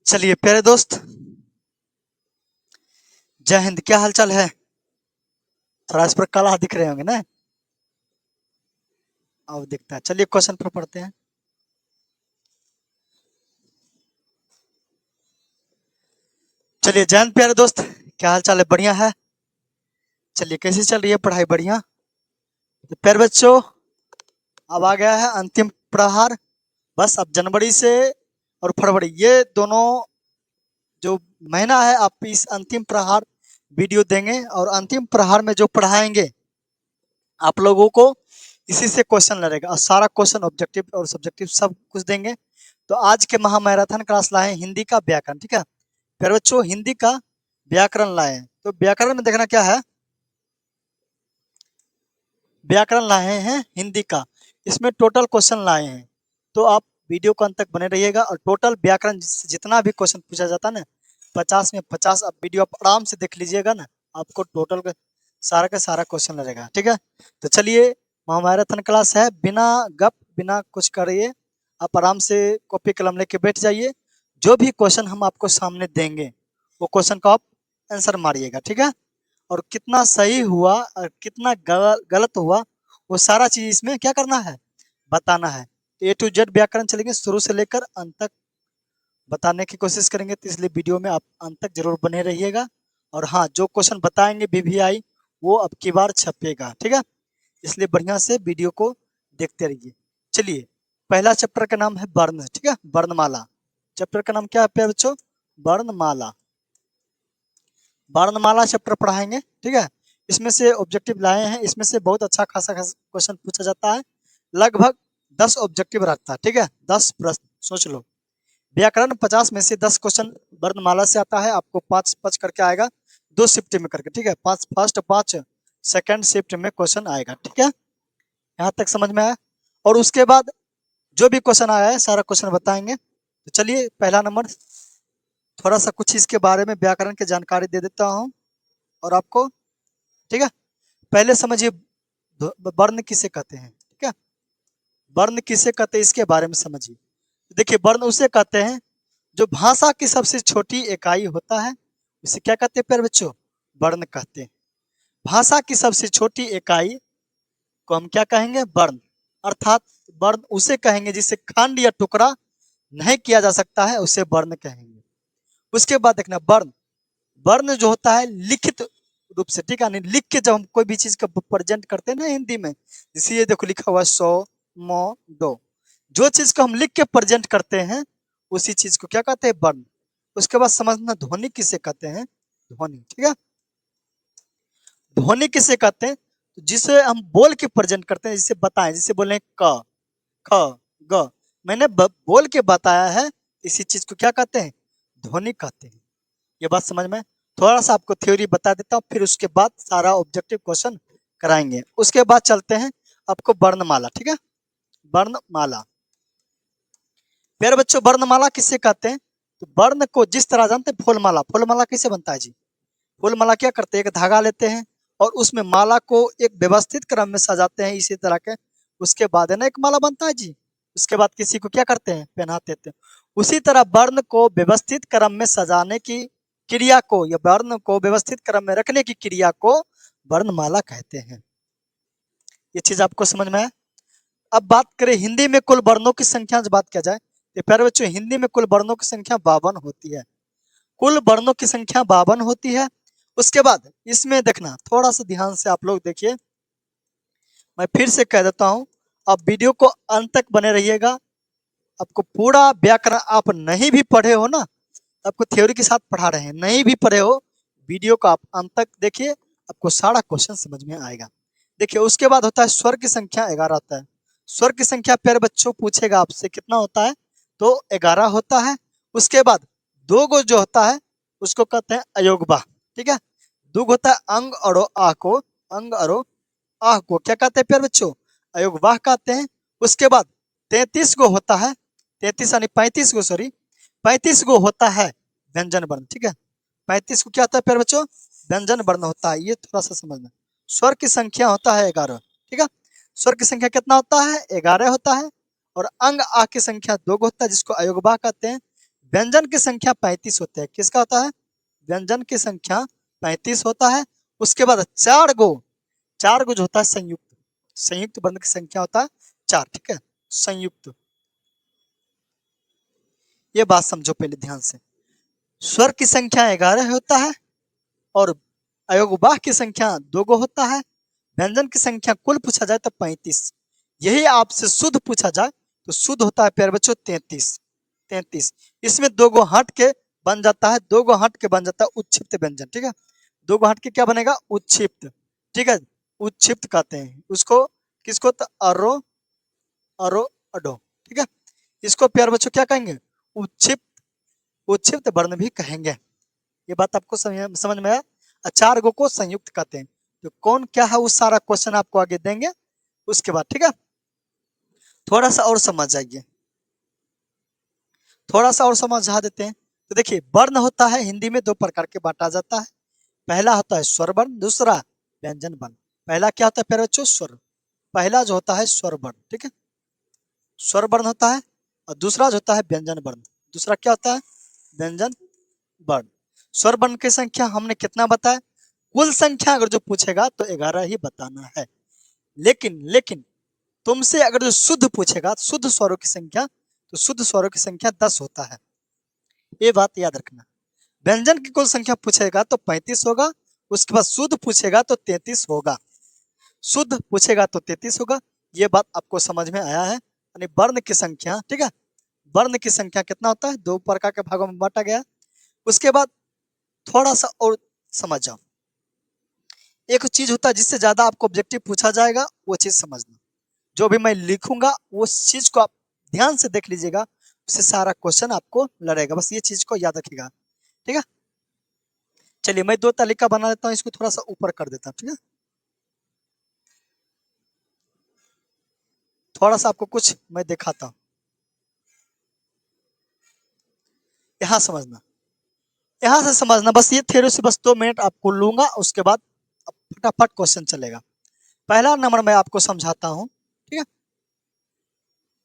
चलिए प्यारे दोस्त, जय हिंद। क्या हालचाल है? थोड़ा इस पर काला दिख रहे होंगे ना। अब दिखता है। चलिए क्वेश्चन पर पढ़ते हैं। चलिए जय हिंद प्यारे दोस्त, क्या हालचाल है? बढ़िया है। चलिए कैसी चल रही है पढ़ाई? बढ़िया। तो प्यारे बच्चों, अब आ गया है अंतिम प्रहार। बस अब जनवरी से और फरवरी, ये दोनों जो महीना है, आप इस अंतिम प्रहार वीडियो देंगे और अंतिम प्रहार में जो पढ़ाएंगे आप लोगों को, इसी से क्वेश्चन लड़ेगा और सारा क्वेश्चन ऑब्जेक्टिव और सब्जेक्टिव सब कुछ देंगे। तो आज के महामैराथन क्लास लाए हैं हिंदी का व्याकरण। ठीक है फिर बच्चों, हिंदी का व्याकरण लाए हैं। तो व्याकरण में देखना क्या है, व्याकरण लाए हैं हिंदी का। इसमें टोटल क्वेश्चन लाए हैं। तो आप वीडियो को अंत तक बने रहिएगा और टोटल व्याकरण जितना भी क्वेश्चन पूछा जाता है ना, 50 में 50, आप वीडियो आप आराम से देख लीजिएगा ना, आपको टोटल का सारा क्वेश्चन लगेगा। ठीक है, तो चलिए, महामैराथन क्लास है, बिना गप बिना कुछ करिए आप आराम से कॉपी कलम लेके बैठ जाइए। जो भी क्वेश्चन हम आपको सामने देंगे वो क्वेश्चन का आप आंसर मारिएगा। ठीक है, और कितना सही हुआ और कितना गलत हुआ वो सारा चीज इसमें क्या करना है, बताना है। ए टू जेड व्याकरण चलेंगे, शुरू से लेकर अंत तक बताने की कोशिश करेंगे। तो इसलिए वीडियो में आप अंत तक जरूर बने रहिएगा। और हाँ, जो क्वेश्चन बताएंगे बीवीआई वो अब की बार छपेगा। ठीक है, इसलिए बढ़िया से वीडियो को देखते रहिए। चलिए, पहला चैप्टर का नाम है वर्ण। ठीक है, वर्णमाला। चैप्टर का नाम क्या है प्यारे बच्चों? वर्णमाला। वर्णमाला चैप्टर पढ़ाएंगे। ठीक है, इसमें से ऑब्जेक्टिव लाए हैं, इसमें से बहुत अच्छा खासा क्वेश्चन पूछा जाता है। लगभग 10 ऑब्जेक्टिव रखता है। ठीक है, 10 प्रश्न सोच लो। व्याकरण 50 में से 10 क्वेश्चन वर्णमाला से आता है। आपको 5 5 करके आएगा, 2 शिफ्ट में करके। ठीक है, 5 फर्स्ट 5 सेकंड शिफ्ट में क्वेश्चन आएगा। ठीक है, यहाँ तक समझ में आया? और उसके बाद जो भी क्वेश्चन आया है सारा क्वेश्चन बताएंगे। तो चलिए, पहला नंबर, थोड़ा सा कुछ इसके बारे में व्याकरण की जानकारी दे देता हूँ और आपको। ठीक है, पहले समझिए वर्ण किसे कहते हैं। ठीक है, वर्ण किसे कहते हैं इसके बारे में समझिए। देखिए, वर्ण उसे कहते हैं जो भाषा की सबसे छोटी इकाई होता है, उसे क्या कहते हैं प्यारे बच्चों? वर्ण कहते हैं। भाषा की सबसे छोटी इकाई को हम क्या कहेंगे? वर्ण। अर्थात वर्ण उसे कहेंगे जिसे खंड या टुकड़ा नहीं किया जा सकता है, उसे वर्ण कहेंगे। उसके बाद देखना, वर्ण, वर्ण जो होता है लिखित रूप से। ठीक है, नहीं लिख के जब हम कोई भी चीज का प्रेजेंट करते हैं ना हिंदी में, जैसे ये देखो लिखा हुआ है सौ मो दो, जो चीज को हम लिख के प्रेजेंट करते हैं उसी चीज को क्या कहते हैं? वर्ण। उसके बाद समझना, ध्वनि किसे कहते हैं? ध्वनि। ठीक है, ध्वनि किसे कहते हैं? तो जिसे हम बोल के प्रेजेंट करते हैं, जिसे बताएं, जिसे बोले क ख ग, मैंने बोल के बताया है, इसी चीज को क्या कहते हैं? ध्वनि कहते हैं। ये बात समझ में? थोड़ा सा आपको थ्योरी बता देता हूँ, फिर उसके बाद सारा ऑब्जेक्टिव क्वेश्चन कराएंगे। उसके बाद चलते हैं आपको वर्णमाला। ठीक है, वर्णमाला। प्यारे बच्चों, वर्णमाला किससे कहते हैं? तो वर्ण को जिस तरह जानते हैं, फूलमाला, फूलमाला कैसे बनता है जी? फूलमाला क्या करते हैं, एक धागा लेते हैं और उसमें माला को एक व्यवस्थित क्रम में सजाते हैं, इसी तरह के। उसके बाद है ना एक माला बनता है जी। उसके बाद किसी को क्या करते हैं? पहनाते थे। उसी तरह वर्ण को व्यवस्थित क्रम में सजाने की क्रिया को, या वर्ण को व्यवस्थित क्रम में रखने की क्रिया को वर्णमाला कहते हैं। ये चीज आपको समझ में है? अब बात करें हिंदी में कुल वर्णों की संख्या से बात किया जाए, तो प्यारे बच्चों, हिंदी में कुल वर्णों की संख्या 52 होती है। कुल वर्णों की संख्या 52 होती है। उसके बाद इसमें देखना, थोड़ा सा ध्यान से आप लोग देखिए, मैं फिर से कह देता हूं, आप वीडियो को अंत तक बने रहिएगा। आपको पूरा व्याकरण आप नहीं भी पढ़े हो ना, आपको थ्योरी के साथ पढ़ा रहे हैं, नहीं भी पढ़े हो, वीडियो को आप अंत तक देखिए, आपको सारा क्वेश्चन समझ में आएगा। देखिए, उसके बाद होता है स्वर की संख्या 11 होता है। स्वर की संख्या प्यारे बच्चों पूछेगा आपसे कितना होता है, तो 11 होता है। उसके बाद दो गो जो होता है उसको कहते हैं अयोगवा। ठीक है, दुग होता है अंग और आ को, अंग और आह को क्या कहते हैं प्यारे बच्चों? अयोगवाह कहते हैं। उसके बाद 33 गो होता है, 33 यानी 35 गो, सॉरी 35 गो होता है व्यंजन वर्ण। ठीक है, 35 को क्या होता है प्यारे बच्चों? व्यंजन वर्ण होता है। ये थोड़ा सा समझना। स्वर की संख्या होता है 11। ठीक है, स्वर की संख्या कितना होता है? 11 होता है। और अंग आ की संख्या 2 होता है, जिसको अयोगवाह कहते हैं। व्यंजन की संख्या 35 होते हैं। किसका होता है? व्यंजन की संख्या 35 होता है। उसके बाद चार गो जो होता है संयुक्त, संयुक्त वर्ण की संख्या होता है 4। ठीक है, संयुक्त। ये बात समझो पहले ध्यान से। स्वर की संख्या 11 होता है और अयोगवाह की संख्या 2 गो होता है। व्यंजन की संख्या कुल पूछा जाए तो 35। यही आपसे शुद्ध पूछा जाए तो शुद्ध होता है प्यारे बच्चों 33। 33 इसमें 2 गो हट के बन जाता है, 2 गो हट के बन जाता है उच्छिप्त व्यंजन। ठीक है, 2 गो हट के क्या बनेगा? उच्छिप्त। ठीक है, उच्छिप्त कहते हैं उसको। किसको? तो अरो, अरो, अडो। ठीक है, इसको प्यारे बच्चों क्या कहेंगे? उच्छिप्त, उच्छिप्त वर्ण भी कहेंगे। ये बात आपको समझ में आया? 4 गो को संयुक्त कहते हैं। तो कौन क्या है वो सारा क्वेश्चन आपको आगे देंगे उसके बाद। ठीक है, थोड़ा सा और समझ जाइए, थोड़ा सा और समझा देते हैं। तो देखिए, वर्ण होता है हिंदी में 2 प्रकार के बांटा जाता है। पहला होता है स्वर वर्ण, दूसरा व्यंजन वर्ण। पहला क्या होता है प्यारे बच्चों? स्वर। पहला जो होता है स्वर वर्ण। ठीक है, स्वर वर्ण होता है। और दूसरा जो होता है व्यंजन वर्ण। दूसरा क्या होता है? व्यंजन वर्ण। स्वर वर्ण की संख्या हमने कितना बताया? कुल संख्या अगर जो पूछेगा तो 11 ही बताना है। लेकिन लेकिन तुमसे अगर जो शुद्ध पूछेगा, शुद्ध स्वरों की संख्या, तो शुद्ध स्वरों की संख्या 10 होता है। ये बात याद रखना। व्यंजन की कुल संख्या पूछेगा तो 35 होगा। उसके बाद शुद्ध पूछेगा तो 33 होगा। शुद्ध पूछेगा तो 33 होगा। ये बात आपको समझ में आया है? यानी वर्ण की संख्या, ठीक है, वर्ण की संख्या कितना होता है? 2 प्रकार के भागों में बांटा गया। उसके बाद थोड़ा सा और समझ जाओ। एक चीज होता है जिससे ज्यादा आपको ऑब्जेक्टिव पूछा जाएगा, वो चीज समझना। जो भी मैं लिखूंगा उस चीज को आप ध्यान से देख लीजिएगा, उससे सारा क्वेश्चन आपको लड़ेगा। बस ये चीज को याद रखिएगा। ठीक है, चलिए मैं 2 तालिका बना देता हूँ, इसको थोड़ा सा ऊपर कर देता हूँ। ठीक है, थोड़ा सा आपको कुछ मैं दिखाता हूँ, यहाँ समझना, यहाँ से समझना। बस ये थ्योरी से बस 2 मिनट आपको लूंगा, उसके बाद फटाफट क्वेश्चन चलेगा। पहला नंबर मैं आपको समझाता हूँ। ठीक है,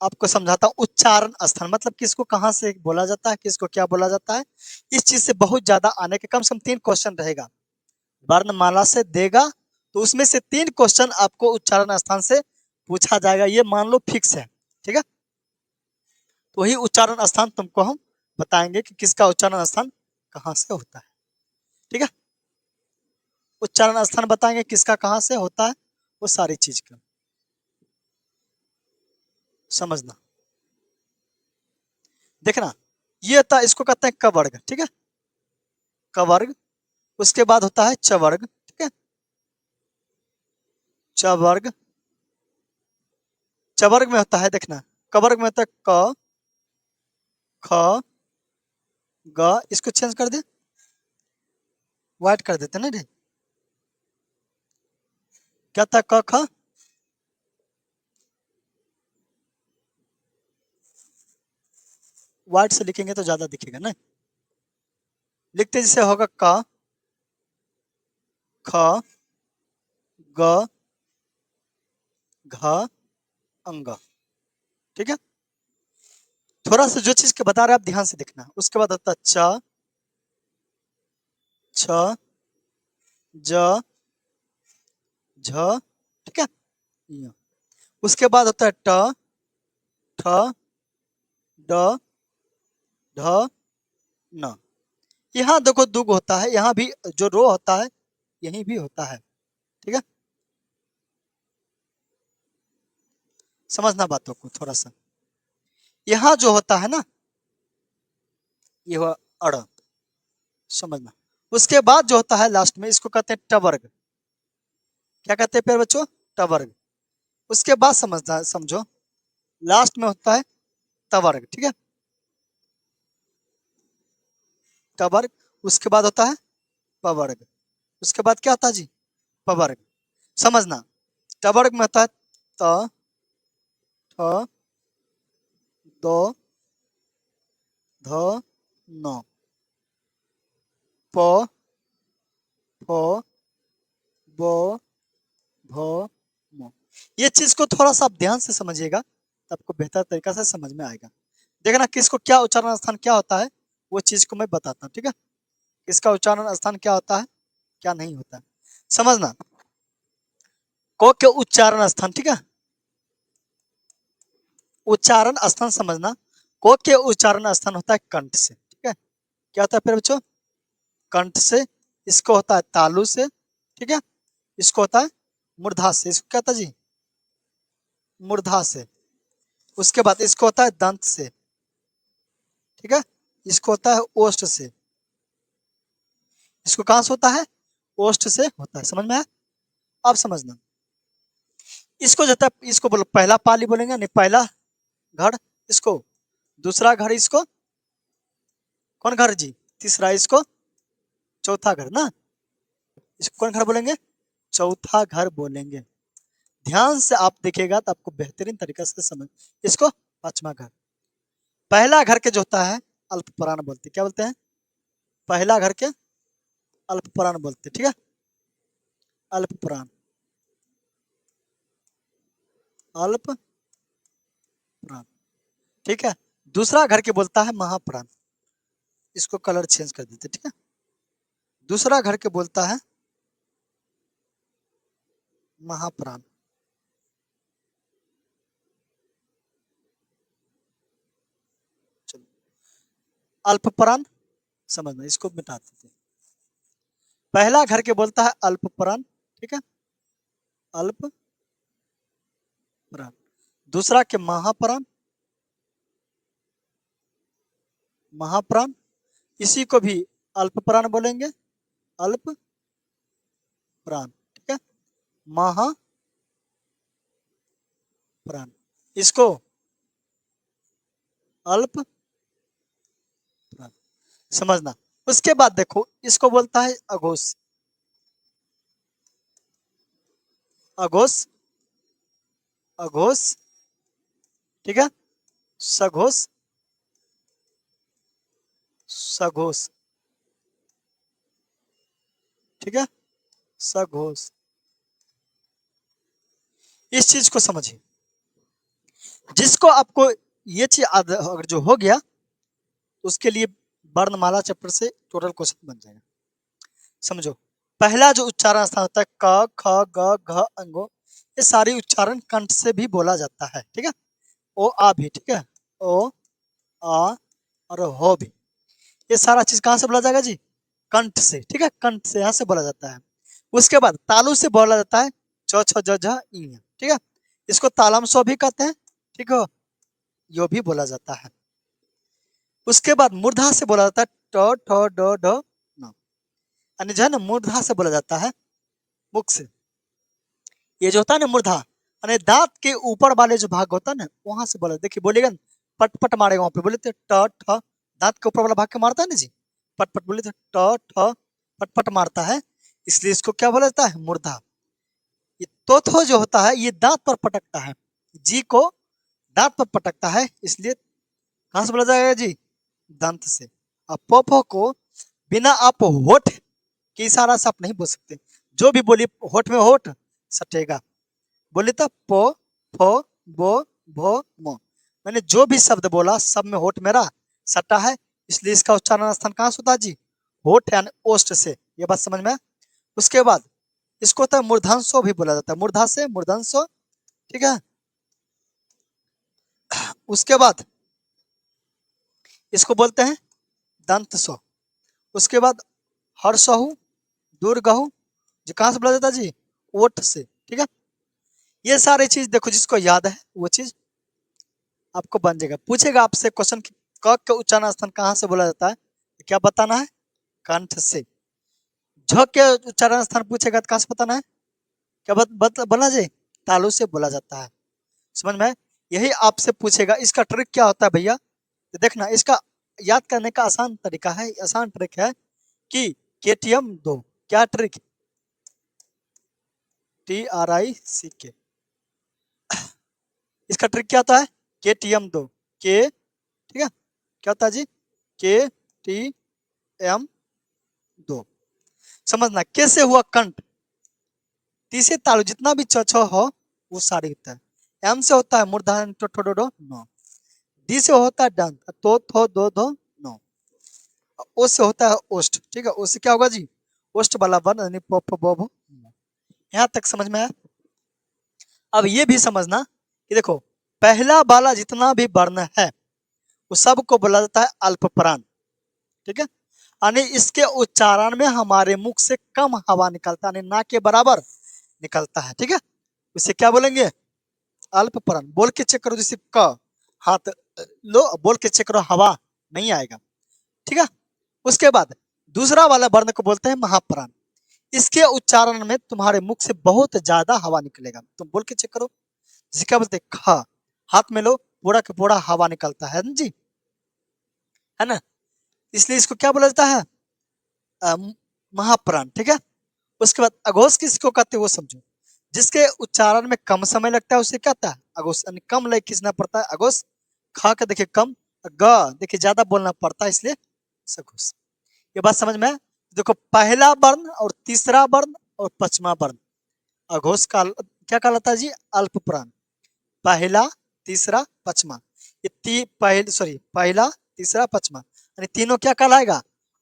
आपको समझाता हूँ। उच्चारण स्थान मतलब किसको कहाँ से बोला जाता है, किसको क्या बोला जाता है। इस चीज से बहुत ज्यादा आने के कम से कम 3 क्वेश्चन रहेगा। वर्णमाला से देगा तो उसमें से 3 क्वेश्चन आपको उच्चारण स्थान से पूछा जाएगा, ये मान लो फिक्स है। ठीक है, तो वही उच्चारण स्थान तुमको हम बताएंगे कि किसका उच्चारण स्थान कहाँ से होता है। ठीक है, उच्चारण स्थान बताएंगे किसका कहाँ से होता है, वो सारी चीज का समझना। देखना, ये था, इसको कहते हैं कवर्ग। ठीक है, कवर्ग। उसके बाद होता है चवर्ग। ठीक है, चवर्ग। चवर्ग में होता है, देखना, कवर्ग में होता है क, ख, ग। इसको चेंज कर दे, व्हाइट कर देते ना रे। क्या था? क, ख। व्हाइट से लिखेंगे तो ज्यादा दिखेगा ना। लिखते जैसे होगा क, ख, ग, घ, अंग। ठीक है, थोड़ा सा जो चीज के बता रहे हैं आप ध्यान से देखना। उसके बाद होता है च, छ, ज, झ। ठीक है, य। उसके बाद होता है ट, ठ, ड, ढ, न। यहाँ देखो दुग होता है, यहाँ भी जो रो होता है यहीं भी होता है। ठीक है, समझना बातों को थोड़ा सा। यहाँ जो होता है ना, ये हुआ अड़, समझना। उसके बाद जो होता है लास्ट में, इसको कहते हैं टवर्ग। क्या कहते हैं प्यारे बच्चों? टवर्ग। उसके बाद समझना, समझो, लास्ट में होता है तवर्ग। ठीक है, तवर्ग। उसके बाद होता है पवर्ग। उसके बाद क्या होता है जी? पवर्ग। समझना, टवर्ग में होता है त, ठ, द, ध, न, प, फ, ब, भ, म। ये चीज को थोड़ा सा आप ध्यान से समझिएगा, तो आपको बेहतर तरीका से समझ में आएगा। देखना किसको क्या उच्चारण स्थान क्या होता है, वो चीज को मैं बताता हूँ, ठीक है। इसका उच्चारण स्थान क्या होता है, क्या नहीं होता है, समझना। क के उच्चारण स्थान, ठीक है, उच्चारण स्थान समझना। क के उच्चारण स्थान होता है कंठ से, ठीक है। क्या होता है फिर बच्चों, कंठ से। इसको होता है तालु से, ठीक है। इसको होता है मूर्धा से। इसको क्या होता है जी, मूर्धा से। उसके बाद इसको होता है दंत से, ठीक है। इसको होता है ओष्ठ से। इसको कहां से होता है, ओष्ठ से होता है, समझ में आया। अब समझना, इसको जब तक इसको बोलो पहला पाली बोलेंगे, नहीं पहला घर इसको, दूसरा घर इसको, कौन घर जी, तीसरा इसको, चौथा घर ना, इसको कौन घर बोलेंगे, चौथा घर बोलेंगे। ध्यान से आप देखिएगा तो आपको बेहतरीन तरीके से समझ। इसको पांचवा घर। पहला घर के जो होता है अल्प पुराण बोलते, क्या बोलते हैं, पहला घर के अल्प पुराण बोलते, ठीक है, अल्प पुराण, अल्प पुराण, ठीक है। दूसरा घर के बोलता है महापुराण। इसको कलर चेंज कर देते, ठीक है। दूसरा घर के बोलता है महापुराण। चलो, अल्प पुराण समझना, इसको मिटा देते हैं। पहला घर के बोलता है अल्प पुराण, ठीक है, अल्प पुराण। दूसरा के महापुराण, महापुराण। इसी को भी अल्प पुराण बोलेंगे, अल्प पुराण, ठीक है, महापुराण। इसको अल्प पुराण, समझना। उसके बाद देखो, इसको बोलता है अघोष, अघोष, अघोष, ठीक है, सघोष, सघोष, ठीक है, सघोष। इस चीज को समझिए, जिसको आपको ये चीज अगर जो हो गया, उसके लिए वर्णमाला चैप्टर से टोटल क्वेश्चन बन जाएगा। समझो, पहला जो उच्चारण स्थान होता है क ख ग घ अंगो, ये सारी उच्चारण कंठ से भी बोला जाता है, ठीक है। ओ आ भी, ठीक है, ओ आ और हो भी, ये सारा चीज कहाँ से बोला जाएगा जी, कंठ से, ठीक है, कंठ से यहाँ से बोला जाता है। उसके बाद तालु से बोला जाता है च छ ज झ इ, ठीक है। इसको तालम सो भी कहते हैं, ठीक है, यो भी बोला जाता है। उसके बाद मूर्धा से बोला जाता है ट ठ ड ढ न, यानी जो है ना मूर्धा से बोला जाता है, मुख से। ये जो होता है ना मूर्धा, यानी दांत के ऊपर वाले जो भाग होता है ना, वहां से बोला, देखिए बोलेगा ना, पट पट मारेगा वहां पे, बोले तो ट ठ, दांत के ऊपर वाला भाग के मारता है ना जी, पट पट, बोले तो ट ठ पट पट मारता है, इसलिए इसको क्या बोला जाता है, मूर्धा। ये तोथो जो होता है ये दांत पर पटकता है, जी को दांत पर पटकता है, इसलिए कहां से बोला जाएगा जी, दंत से। अब पोफो को बिना आप होठ के इशारा से आप नहीं बोल सकते, जो भी बोली होठ में होठ सटेगा। बोले तो पो फो बो भो मो, मैंने जो भी शब्द बोला सब में होठ मेरा सटा है, इसलिए इसका उच्चारण स्थान कहाँ से होता है जी, होठ यानी ओष्ठ से। ये बात समझ में। उसके बाद इसको होता है मूर्धांशो भी बोला जाता है, मूर्धा से मूर्धांशो, ठीक है। उसके बाद इसको बोलते हैं दंत सो। उसके बाद हर्षहु, दुर्गहु, जो कहाँ से बोला जाता है जी, ओठ से, ठीक है। ये सारी चीज देखो, जिसको याद है वो चीज आपको बन जाएगा। पूछेगा आपसे क्वेश्चन, क के उच्चारण स्थान कहाँ से बोला जाता है, क्या बताना है, कंठ से। झ के उच्चारण स्थान पूछेगा तो कहाँ से बताना है, क्या बोलना जी, तालु से बोला जाता है। समझ में। यही आपसे पूछेगा, इसका ट्रिक क्या होता है भैया, तो देखना, इसका याद करने का आसान तरीका है, आसान ट्रिक है कि केटीएम दो, क्या ट्रिक, TRICK, इसका ट्रिक क्या होता है, केटीएम दो, के, ठीक है, क्या होता है जी, KTM दो। समझना कैसे हुआ कंठ, तीसरे तालु जितना भी छ छ हो वो सारी होता है। एम से होता है मूर्धन टो ठो डो डो नो, डी से होता है दंत तो थो दो धो नो, ओ से होता है ओस्ट, ठीक है, ओ से क्या होगा जी, ओस्ट वाला वर्ण यानी प फ ब भ। यहाँ तक समझ में आया। अब ये भी समझना कि देखो पहला वाला जितना भी वर्ण है वो सबको बोला जाता है अल्पप्राण, ठीक है, यानी इसके उच्चारण में हमारे मुख से कम हवा निकलता है, यानी ना के बराबर निकलता है, ठीक है, उसे क्या बोलेंगे, अल्पप्राण। बोल के चेक करो, जैसे क, हाथ लो, बोल के चेक करो, हवा नहीं आएगा, ठीक है। उसके बाद दूसरा वाला वर्ण को बोलते हैं महाप्राण। इसके उच्चारण में तुम्हारे मुख से बहुत ज्यादा हवा निकलेगा, तुम बोल के चेक करो, जैसे क्या बोलते हैं, खा, हाथ में लो, पूरा के पूरा हवा निकलता है ना जी, है ना, इसलिए इसको क्या बोला जाता है, महाप्राण, ठीक है। उसके बाद अघोष किसको कहते हैं वो समझो, जिसके उच्चारण में कम समय लगता है उसे क्या कहता है, अघोष, यानी कम लय खींचना पड़ता है, अघोष। खा का देखिए कम, ग देखिए ज्यादा बोलना पड़ता है, इसलिए सघोष। ये बात समझ में है? देखो पहला वर्ण और तीसरा वर्ण और पांचवा वर्ण अघोष का क्या कहलाता है जी, अल्पप्राण। पहला, तीसरा, पांचवा, ये पहला, तीसरा, पांचवा, यानी तीनों क्या कहलाएगा,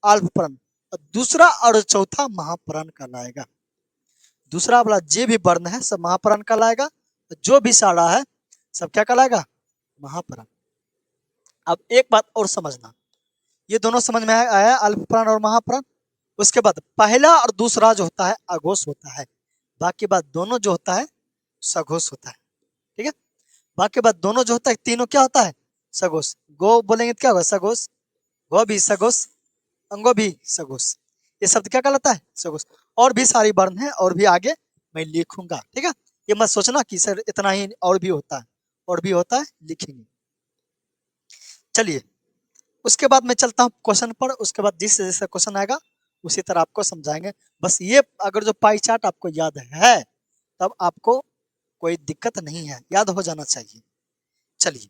अल्पप्राण। और दूसरा और चौथा महाप्राण कहलाएगा। दूसरा वाला जे भी वर्ण है सब महाप्राण कहलाएगा, जो भी साड़ा है सब क्या कहलाएगा, महाप्राण। अब एक बात और समझना, ये दोनों समझ में आया, अल्पप्राण और महाप्राण। उसके बाद पहला और दूसरा जो होता है अघोष होता है, बाकी बात दोनों जो होता है सघोष होता है, ठीक है। बाकी बात दोनों जो होता है तीनों क्या होता है, सघोष। गो बोलेंगे तो क्या होगा, सघोष, गो भी सघोष, अंगो भी सघोष, ये शब्द क्या कहलाता है, सघोष। और भी सारी वर्ण है और भी आगे मैं लिखूंगा, ठीक है, ये मत सोचना कि सर इतना ही, और भी होता है, और भी होता है, लिखेंगे। चलिए उसके बाद मैं चलता हूँ क्वेश्चन पर, उसके बाद जिस जैसा क्वेश्चन आएगा उसी तरह आपको समझाएंगे। बस ये अगर जो पाई चार्ट आपको याद है तब आपको कोई दिक्कत नहीं है, याद हो जाना चाहिए। चलिए